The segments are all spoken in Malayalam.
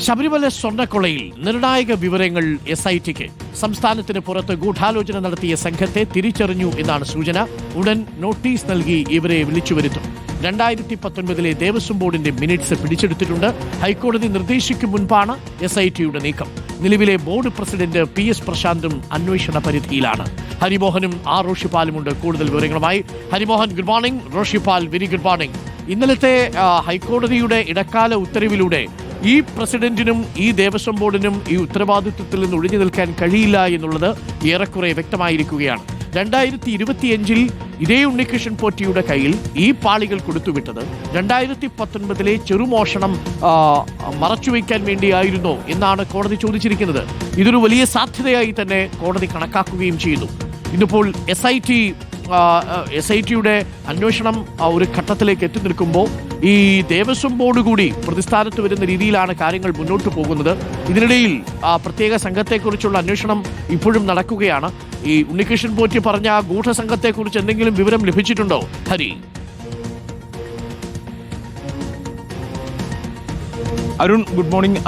ശബരിമല സ്വർണ്ണക്കൊള്ളയിൽ നിർണായക വിവരങ്ങൾ SITക്ക്. സംസ്ഥാനത്തിന് പുറത്ത് ഗൂഢാലോചന നടത്തിയ സംഘത്തെ തിരിച്ചറിഞ്ഞു എന്നാണ് സൂചന. ഉടൻ നോട്ടീസ് നൽകി ഇവരെ വിളിച്ചുവരുത്തും. 2019 ദേവസ്വം ബോർഡിന്റെ മിനിറ്റ്സ് പിടിച്ചെടുത്തിട്ടുണ്ട്. ഹൈക്കോടതി നിർദ്ദേശിക്കും മുൻപാണ് SITയുടെ നീക്കം. നിലവിലെ ബോർഡ് പ്രസിഡന്റ് PS പ്രശാന്തും അന്വേഷണ പരിധിയിലാണ്. ഹരിമോഹനും റോഷിപാലുമുണ്ട് കൂടുതൽ വിവരങ്ങളുമായി. Harimohan, good morning. Roshipal, very good morning. ഇന്നലത്തെ ഹൈക്കോടതിയുടെ ഇടക്കാല ഉത്തരവിലൂടെ ഈ പ്രസിഡന്റിനും ഈ ദേവസ്വം ബോർഡിനും ഈ ഉത്തരവാദിത്വത്തിൽ നിന്ന് ഒഴിഞ്ഞു നിൽക്കാൻ കഴിയില്ല എന്നുള്ളത് ഏറെക്കുറെ വ്യക്തമായിരിക്കുകയാണ്. 2025 ഇതേ ഉണ്ണികൃഷ്ണൻ പോറ്റിയുടെ കയ്യിൽ ഈ പാളികൾ കൊടുത്തുവിട്ടത് 2019 ചെറുമോഷണം മറച്ചുവെക്കാൻ വേണ്ടിയായിരുന്നോ എന്നാണ് കോടതി ചോദിച്ചിരിക്കുന്നത്. ഇതൊരു വലിയ സാധ്യതയായി തന്നെ കോടതി കണക്കാക്കുകയും ചെയ്യുന്നു. ഇന്നിപ്പോൾ SITയുടെ അന്വേഷണം ഒരു ഘട്ടത്തിലേക്ക് എത്തി നിൽക്കുമ്പോൾ ഈ ദേവസ്വം ബോർഡ് കൂടി പ്രതിസ്ഥാനത്ത് വരുന്ന രീതിയിലാണ് കാര്യങ്ങൾ മുന്നോട്ട് പോകുന്നത്. ഇതിനിടയിൽ പ്രത്യേക സംഘത്തെക്കുറിച്ചുള്ള അന്വേഷണം ഇപ്പോഴും നടക്കുകയാണ്. ഈ ഉണ്ണികൃഷ്ണൻ പോറ്റി പറഞ്ഞ ഗൂഢസംഘത്തെക്കുറിച്ച് എന്തെങ്കിലും വിവരം ലഭിച്ചിട്ടുണ്ടോ ഹരി? Arun, good morning.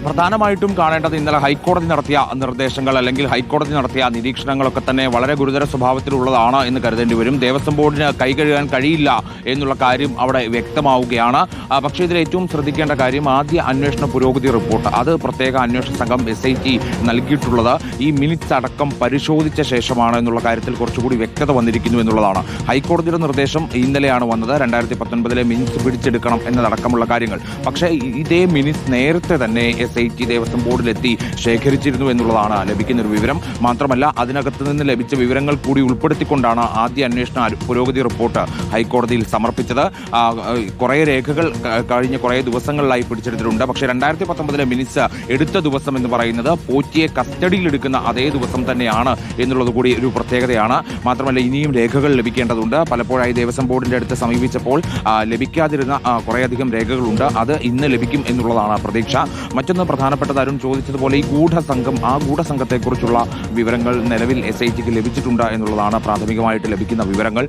പ്രധാനമായിട്ടും കാണേണ്ടത് ഇന്നലെ ഹൈക്കോടതി നടത്തിയ നിർദ്ദേശങ്ങൾ അല്ലെങ്കിൽ ഹൈക്കോടതി നടത്തിയ നിരീക്ഷണങ്ങളൊക്കെ തന്നെ വളരെ ഗുരുതര സ്വഭാവത്തിലുള്ളതാണ് എന്ന് കരുതേണ്ടി വരും. ദേവസ്വം ബോർഡിന് കൈകഴുകാൻ കഴിയില്ല എന്നുള്ള കാര്യം അവിടെ വ്യക്തമാവുകയാണ്. പക്ഷേ ഇതിൽ ഏറ്റവും ശ്രദ്ധിക്കേണ്ട കാര്യം ആദ്യ അന്വേഷണ പുരോഗതി റിപ്പോർട്ട്, അത് പ്രത്യേക അന്വേഷണ സംഘം SIT നൽകിയിട്ടുള്ളത് ഈ മിനിറ്റ്സ് അടക്കം പരിശോധിച്ച ശേഷമാണ് എന്നുള്ള കാര്യത്തിൽ കുറച്ചുകൂടി വ്യക്തത വന്നിരിക്കുന്നു എന്നുള്ളതാണ്. ഹൈക്കോടതിയുടെ നിർദ്ദേശം ഇന്നലെയാണ് വന്നത്, 2019 മിനിറ്റ്സ് പിടിച്ചെടുക്കണം എന്നതടക്കമുള്ള കാര്യങ്ങൾ. പക്ഷേ ഇതേ മിനിറ്റ്സ് നേരത്തെ തന്നെ SIT ദേവസ്വം ബോർഡിലെത്തി ശേഖരിച്ചിരുന്നു എന്നുള്ളതാണ് ലഭിക്കുന്നൊരു വിവരം. മാത്രമല്ല അതിനകത്ത് നിന്ന് ലഭിച്ച വിവരങ്ങൾ കൂടി ഉൾപ്പെടുത്തിക്കൊണ്ടാണ് ആദ്യ അന്വേഷണ പുരോഗതി റിപ്പോർട്ട് ഹൈക്കോടതിയിൽ സമർപ്പിച്ചത്. കുറേ രേഖകൾ കഴിഞ്ഞ കുറേ ദിവസങ്ങളിലായി പിടിച്ചെടുത്തിട്ടുണ്ട്. പക്ഷേ 2019 മിനിറ്റ്സ് എടുത്ത ദിവസം എന്ന് പറയുന്നത് പോറ്റിയെ കസ്റ്റഡിയിലെടുക്കുന്ന അതേ ദിവസം തന്നെയാണ് എന്നുള്ളത് കൂടി ഒരു പ്രത്യേകതയാണ്. മാത്രമല്ല ഇനിയും രേഖകൾ ലഭിക്കേണ്ടതുണ്ട്. പലപ്പോഴായി ദേവസ്വം ബോർഡിന്റെ അടുത്ത് സമീപിച്ചപ്പോൾ ലഭിക്കാതിരുന്ന കുറേയധികം രേഖകളുണ്ട്. അത് ഇന്ന് ലഭിക്കും എന്നുള്ളതാണ് പ്രതീക്ഷ. മറ്റൊന്ന് പ്രധാനപ്പെട്ടത് അരുൺ ചോദിച്ചതുപോലെ ഈ ഗൂഢസംഘം, ആ ഗൂഢസംഘത്തെക്കുറിച്ചുള്ള വിവരങ്ങൾ നിലവിൽ SITക്ക് ലഭിച്ചിട്ടുണ്ട് എന്നുള്ളതാണ് പ്രാഥമികമായിട്ട് ലഭിക്കുന്ന വിവരങ്ങൾ.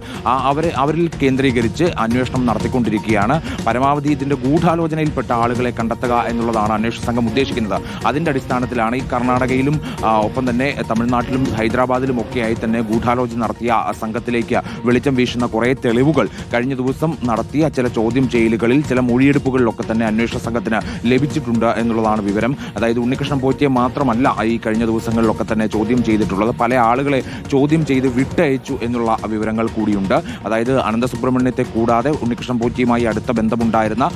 അവരിൽ കേന്ദ്രീകരിച്ച് അന്വേഷണം നടത്തിക്കൊണ്ടിരിക്കുകയാണ്. പരമാവധി ഇതിന്റെ ഗൂഢാലോചനയിൽപ്പെട്ട ആളുകളെ കണ്ടെത്തുക എന്നുള്ളതാണ് അന്വേഷണ സംഘം ഉദ്ദേശിക്കുന്നത്. അതിന്റെ അടിസ്ഥാനത്തിലാണ് ഈ കർണാടകയിലും ഒപ്പം തന്നെ തമിഴ്നാട്ടിലും ഹൈദരാബാദിലും ഒക്കെയായി തന്നെ ഗൂഢാലോചന നടത്തിയ സംഘത്തിലേക്ക് വെളിച്ചം വീശുന്ന കുറേ തെളിവുകൾ കഴിഞ്ഞ ദിവസം നടത്തിയ ചില ചോദ്യം ചെയ്യലുകളിൽ, ചില മൊഴിയെടുപ്പുകളിലൊക്കെ തന്നെ അന്വേഷണ സംഘത്തിന് ലഭിച്ചിട്ടുണ്ട് എന്നുള്ളതാണ് വിവരം. അതായത് ഉണ്ണികൃഷ്ണൻ പോറ്റിയെ മാത്രമല്ല ഈ കഴിഞ്ഞ ദിവസങ്ങളിലൊക്കെ തന്നെ ചോദ്യം ചെയ്തിട്ടുള്ളത്, പല ആളുകളെ ചോദ്യം ചെയ്ത് വിട്ടയച്ചു എന്നുള്ള വിവരങ്ങൾ കൂടിയുണ്ട്. അതായത് അനന്തസുബ്രഹ്മണ്യത്തെ കൂടാതെ ഉണ്ണികൃഷ്ണൻ പോറ്റിയുമായി അടുത്ത ബന്ധമുണ്ടായിരുന്ന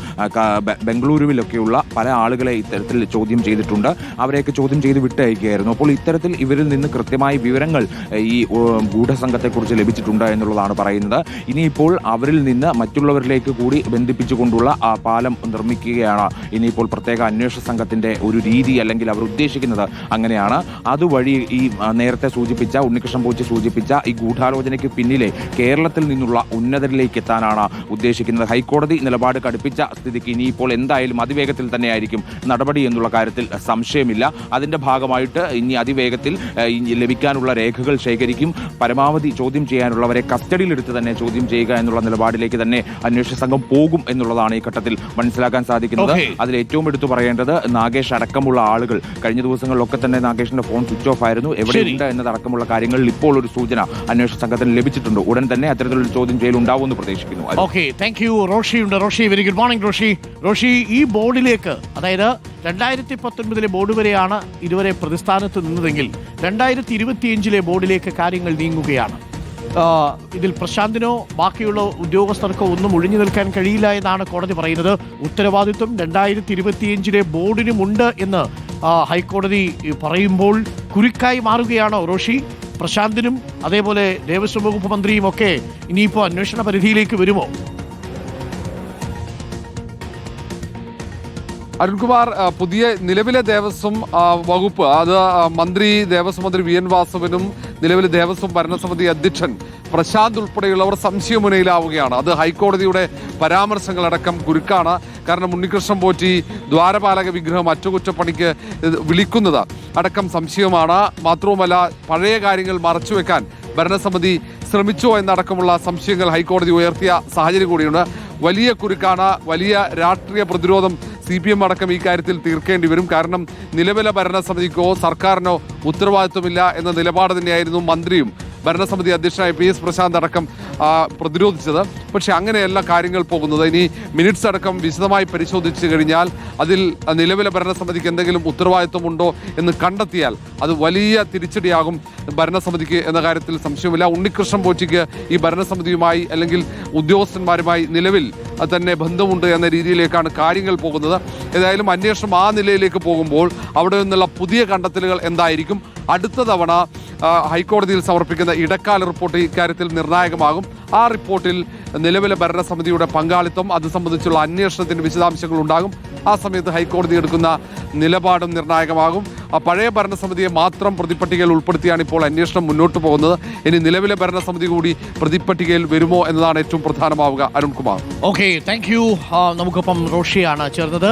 ബംഗളൂരുവിലൊക്കെയുള്ള പല ആളുകളെ ഇത്തരത്തിൽ ചോദ്യം ചെയ്തിട്ടുണ്ട്. അവരെയൊക്കെ ചോദ്യം ചെയ്ത് വിട്ടയക്കുകയായിരുന്നു. അപ്പോൾ ഇത്തരത്തിൽ ഇവരിൽ നിന്ന് കൃത്യമായ വിവരങ്ങൾ ഈ ഗൂഢസംഘത്തെക്കുറിച്ച് ലഭിച്ചിട്ടുണ്ട് എന്നുള്ളതാണ് പറയുന്നത്. ഇനിയിപ്പോൾ അവരിൽ നിന്ന് മറ്റുള്ളവരിലേക്ക് കൂടി ബന്ധിപ്പിച്ചുകൊണ്ടുള്ള പാലം നിർമ്മിക്കുകയാണ് ഇനിയിപ്പോൾ പ്രത്യേക അന്വേഷണ സംഘത്തിന്റെ ഒരു രീതി, അല്ലെങ്കിൽ അവർ ഉദ്ദേശിക്കുന്നത് അങ്ങനെയാണ്. അതുവഴി ഈ നേരത്തെ സൂചിപ്പിച്ച ഉണ്ണികൃഷ്ണൻ പോറ്റി സൂചിപ്പിച്ച ഈ ഗൂഢാലോചനയ്ക്ക് പിന്നിലെ കേരളത്തിൽ നിന്നുള്ള ഉന്നതരിലേക്ക് എത്താനാണ് ഉദ്ദേശിക്കുന്നത്. ഹൈക്കോടതി നിലപാട് കടുപ്പിച്ച സ്ഥിതിക്ക് ഇനിയിപ്പോൾ എന്തായാലും അതിവേഗത്തിൽ തന്നെയായിരിക്കും നടപടി എന്നുള്ള കാര്യത്തിൽ സംശയമില്ല. അതിന്റെ ഭാഗമായിട്ട് ഇനി അതിവേഗത്തിൽ ലഭിക്കാനുള്ള രേഖകൾ ശേഖരിക്കും. പരമാവധി ചോദ്യം ചെയ്യാനുള്ളവരെ കസ്റ്റഡിയിലെടുത്ത് തന്നെ ചോദ്യം ചെയ്യുക എന്നുള്ള നിലപാടിലേക്ക് തന്നെ അന്വേഷണ സംഘം പോകും എന്നുള്ളതാണ് ഈ ഘട്ടത്തിൽ മനസ്സിലാക്കാൻ സാധിക്കുന്നത്. അതിൽ ഏറ്റവും എടുത്തു പറയേണ്ടത് നാഗേഷ് അടക്കമുള്ള ആളുകൾ, കഴിഞ്ഞ ദിവസങ്ങളിലൊക്കെ തന്നെ നാഗേഷിന്റെ ഫോൺ സ്വിച്ച് ഓഫ് ആയിരുന്നു. എവിടെയുണ്ട് എന്നതടക്കമുള്ള കാര്യങ്ങളിൽ ഇപ്പോൾ ഒരു സൂചന അന്വേഷണ സംഘത്തിന് ലഭിച്ചിട്ടുണ്ട്. ഉടൻ തന്നെ അത്തരത്തിലുള്ള ചോദ്യം ചെയ്യൽ ഉണ്ടാവുമെന്ന് പ്രതീക്ഷിക്കുന്നു. Okay, thank you. Roshi, very good morning. Roshi, ഈ ബോർഡിലേക്ക്, അതായത് 2019 ബോർഡ് വരെയാണ് ഇതുവരെ പ്രതിസ്ഥാനത്ത് നിന്നതെങ്കിൽ 2025 ബോർഡിലേക്ക് കാര്യങ്ങൾ നീങ്ങുകയാണ്. ഇതിൽ പ്രശാന്തിനോ ബാക്കിയുള്ള ഉദ്യോഗസ്ഥർക്കോ ഒന്നും ഒഴിഞ്ഞു നിൽക്കാൻ കഴിയില്ല എന്നാണ് കോടതി പറയുന്നത്. ഉത്തരവാദിത്വം 2025 ബോർഡിനുമുണ്ട് എന്ന് ഹൈക്കോടതി പറയുമ്പോൾ കുരുക്കായി മാറുകയാണോ റോഷി? പ്രശാന്തിനും അതേപോലെ ദേവസ്വം വകുപ്പ് മന്ത്രിയും ഒക്കെ ഇനിയിപ്പോൾ അന്വേഷണ പരിധിയിലേക്ക് വരുമോ? അരുൺകുമാർ, പുതിയ നിലവിലെ ദേവസ്വം വകുപ്പ്, അത് ദേവസ്വം മന്ത്രി VN വാസവനും നിലവിലെ ദേവസ്വം ഭരണസമിതി അധ്യക്ഷൻ പ്രശാന്ത് ഉൾപ്പെടെയുള്ളവർ സംശയമുനയിലാവുകയാണ്. അത് ഹൈക്കോടതിയുടെ പരാമർശങ്ങളടക്കം കുരുക്കാണ്. കാരണം ഉണ്ണികൃഷ്ണൻ പോറ്റി ദ്വാരപാലക വിഗ്രഹം അറ്റകുറ്റപ്പണിക്ക് വിളിക്കുന്നത് അടക്കം സംശയമാണ്. മാത്രവുമല്ല പഴയ കാര്യങ്ങൾ മറച്ചുവെക്കാൻ ഭരണസമിതി ശ്രമിച്ചോ എന്നടക്കമുള്ള സംശയങ്ങൾ ഹൈക്കോടതി ഉയർത്തിയ സാഹചര്യം കൂടിയുണ്ട്. വലിയ കുരുക്കാണ്. വലിയ രാഷ്ട്രീയ പ്രതിരോധം CPM അടക്കം ഈ കാര്യത്തിൽ തീർക്കേണ്ടി വരും. കാരണം നിലവിലെ ഭരണസമിതിക്കോ സർക്കാരിനോ ഉത്തരവാദിത്വമില്ല എന്ന നിലപാട് തന്നെയായിരുന്നു മന്ത്രിയും ഭരണസമിതി അധ്യക്ഷനായ PS പ്രശാന്ത് അടക്കം പ്രതിരോധിച്ചത്. പക്ഷെ അങ്ങനെയല്ല കാര്യങ്ങൾ പോകുന്നത്. ഇനി മിനിറ്റ്സ് അടക്കം വിശദമായി പരിശോധിച്ചു കഴിഞ്ഞാൽ അതിൽ നിലവിലെ ഭരണസമിതിക്ക് എന്തെങ്കിലും ഉത്തരവാദിത്വമുണ്ടോ എന്ന് കണ്ടെത്തിയാൽ അത് വലിയ തിരിച്ചടിയാകും ഭരണസമിതിക്ക് എന്ന കാര്യത്തിൽ സംശയമില്ല. ഉണ്ണികൃഷ്ണൻ പോറ്റിക്ക് ഈ ഭരണസമിതിയുമായി അല്ലെങ്കിൽ ഉദ്യോഗസ്ഥന്മാരുമായി നിലവിൽ തന്നെ ബന്ധമുണ്ട് എന്ന രീതിയിലേക്കാണ് കാര്യങ്ങൾ പോകുന്നത്. ഏതായാലും അന്വേഷണം ആ നിലയിലേക്ക് പോകുമ്പോൾ അവിടെ നിന്നുള്ള പുതിയ കണ്ടെത്തലുകൾ എന്തായിരിക്കും, അടുത്ത തവണ ഹൈക്കോടതിയിൽ സമർപ്പിക്കുന്ന ഇടക്കാല റിപ്പോർട്ട് ഇക്കാര്യത്തിൽ നിർണായകമാകും. ആ റിപ്പോർട്ടിൽ നിലവിലെ ഭരണസമിതിയുടെ പങ്കാളിത്തം, അത് സംബന്ധിച്ചുള്ള അന്വേഷണത്തിന് വിശദാംശങ്ങൾ ഉണ്ടാകും. ആ സമയത്ത് ഹൈക്കോടതി എടുക്കുന്ന നിലപാടും നിർണായകമാകും. പഴയ ഭരണസമിതിയെ മാത്രം പ്രതിപട്ടികയിൽ ഉൾപ്പെടുത്തിയാണ് ഇപ്പോൾ അന്വേഷണം മുന്നോട്ട് പോകുന്നത്. ഇനി നിലവിലെ ഭരണസമിതി കൂടി പ്രതിപട്ടികയിൽ വരുമോ എന്നതാണ് ഏറ്റവും പ്രധാനമാവുക. അരുൺകുമാർ. Okay, thank you. നമുക്കൊപ്പം റോഷിയാണ് ചേർന്നത്.